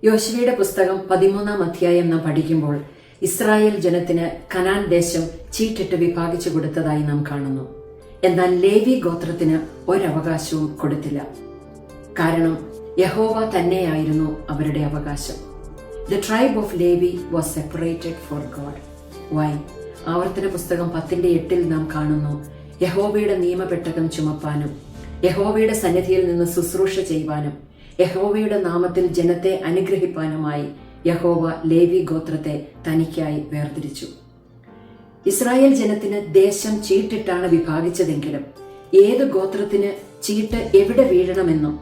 യോശുവയുടെ പുസ്തകം 13-ാം അധ്യായം നാം പഠിക്കുമ്പോൾ ഇസ്രായേൽ ജനത്തിന് കനാൻ ദേശം ചീട്ടിട്ട് വിഭാഗിച്ചു കൊടുത്തതായി നാം കാണുന്നു. എന്നാൽ ലേവി ഗോത്രത്തിന് ഒരവകാശവും കൊടുത്തില്ല. കാരണം യഹോവ തന്നെയായിരുന്നു അവരുടെ അവകാശം. The tribe of Levi was separated for God. Why? ആവർത്തന പുസ്തകം 10:8 നാം കാണുന്നു, യഹോവയുടെ നിയമപെട്ടകം ചുമപ്പാനും യഹോവയുടെ സന്നിധിയിൽ നിന്ന് ശുശ്രൂഷ ചെയ്യുവാനും യഹോവയുടെ നാമത്തിൽ ജനത്തെ അനുഗ്രഹിപ്പാനുമായി യഹോവ ലേവി ഗോത്രത്തെ തനിക്കായി വേർതിരിച്ചു. ഇസ്രായേൽ ജനത്തിന് ദേശം ചീട്ടിട്ടാണ് വിഭാഗിച്ചതെങ്കിലും ഏത് ഗോത്രത്തിന് ചീട്ട് എവിടെ വീഴണമെന്നും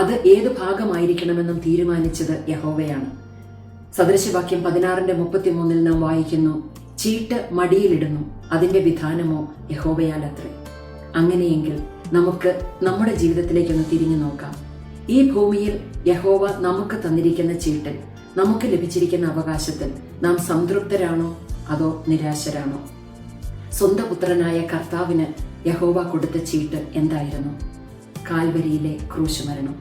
അത് ഏത് ഭാഗമായിരിക്കണമെന്നും തീരുമാനിച്ചത് യഹോവയാണ്. സദൃശവാക്യം 16:33 നാം വായിക്കുന്നു, ചീട്ട് മടിയിലിടുന്നു, അതിന്റെ വിധാനമോ യഹോവയാലത്രേ. അങ്ങനെയെങ്കിൽ നമുക്ക് നമ്മുടെ ജീവിതത്തിലേക്കൊന്ന് തിരിഞ്ഞു നോക്കാം. ഈ ഭൂമിയിൽ യഹോവ നമുക്ക് തന്നിരിക്കുന്ന ചീട്ടിൽ, നമുക്ക് ലഭിച്ചിരിക്കുന്ന അവകാശത്തിൽ നാം സംതൃപ്തരാണോ അതോ നിരാശരാണോ? സ്വന്തം പുത്രനായ കർത്താവിന് യഹോവ കൊടുത്ത ചീട്ട് എന്തായിരുന്നു? കാൽവരിയിലെ ക്രൂശ് മരണം.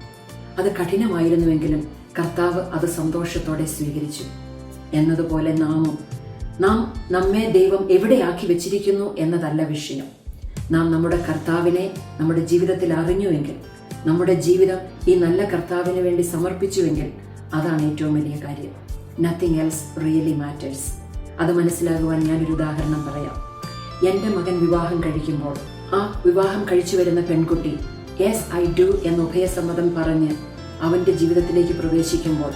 അത് കഠിനമായിരുന്നുവെങ്കിലും കർത്താവ് അത് സന്തോഷത്തോടെ സ്വീകരിച്ചു. എന്നതുപോലെ നാം നമ്മെ ദൈവം എവിടെയാക്കി വെച്ചിരിക്കുന്നു എന്നതല്ല വിഷയം. നാം നമ്മുടെ കർത്താവിനെ നമ്മുടെ ജീവിതത്തിൽ അറിഞ്ഞുവെങ്കിൽ, നമ്മുടെ ജീവിതം ഈ നല്ല കർത്താവിന് വേണ്ടി സമർപ്പിച്ചുവെങ്കിൽ അതാണ് ഏറ്റവും വലിയ കാര്യം. Nothing else really matters. അത് മനസ്സിലാകുവാൻ ഞാനൊരു ഉദാഹരണം പറയാം. എൻ്റെ മകൻ വിവാഹം കഴിക്കുമ്പോൾ ആ വിവാഹം കഴിച്ചു വരുന്ന പെൺകുട്ടി യെസ് ഐ ഡു എന്ന ഉഭയസമ്മതം പറഞ്ഞ് അവന്റെ ജീവിതത്തിലേക്ക് പ്രവേശിക്കുമ്പോൾ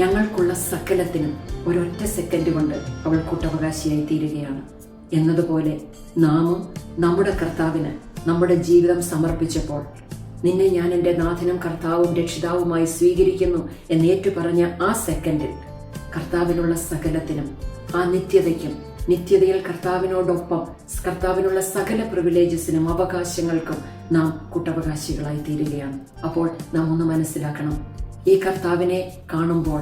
ഞങ്ങൾക്കുള്ള സകലത്തിനും ഒരൊറ്റ സെക്കൻഡ് കൊണ്ട് അവൾ കൂട്ടവകാശിയായി തീരുകയാണ്. എന്നതുപോലെ നാമും നമ്മുടെ കർത്താവിന് നമ്മുടെ ജീവിതം സമർപ്പിച്ചപ്പോൾ, നിന്നെ ഞാൻ എൻ്റെ നാഥനും കർത്താവും രക്ഷിതാവുമായി സ്വീകരിക്കുന്നു എന്നേറ്റു പറഞ്ഞ ആ സെക്കൻഡിൽ കർത്താവിനുള്ള സകലത്തിനും ആ നിത്യതയ്ക്കും, നിത്യതയിൽ കർത്താവിനോടൊപ്പം കർത്താവിനുള്ള സകല പ്രിവിലേജസിനും അവകാശങ്ങൾക്കും നാം കൂട്ടവകാശികളായി തീരുകയാണ്. അപ്പോൾ നാം ഒന്ന് മനസ്സിലാക്കണം, ഈ കർത്താവിനെ കാണുമ്പോൾ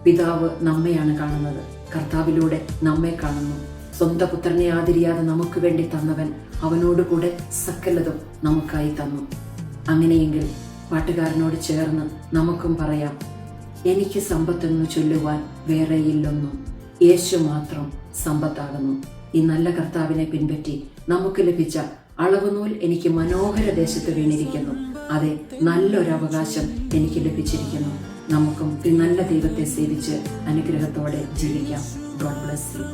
പിതാവ് നമ്മെയാണ് കാണുന്നത്. കർത്താവിലൂടെ നമ്മെ കാണുന്നു. സ്വന്തം പുത്രനെ ആദരിയാതെ നമുക്ക് വേണ്ടി തന്നവൻ അവനോടുകൂടെ സകലതും നമുക്കായി തന്നു. അങ്ങനെയെങ്കിൽ പാട്ടുകാരനോട് ചേർന്ന് നമുക്കും പറയാം, എനിക്ക് സമ്പത്തെന്നു ചൊല്ലുവാൻ വേറെയില്ലൊന്നും, യേശു മാത്രം സമ്പത്താകുന്നു. ഈ നല്ല കർത്താവിനെ പിൻപറ്റി നമുക്ക് ലഭിച്ച അളവുനൂൽ എനിക്ക് മനോഹര ദേശത്ത് വീണിരിക്കുന്നു. അതെ, നല്ലൊരവകാശം എനിക്ക് ലഭിച്ചിരിക്കുന്നു. നമുക്കും ഈ നല്ല ദൈവത്തെ സേവിച്ച് അനുഗ്രഹത്തോടെ ജീവിക്കാം. God bless you.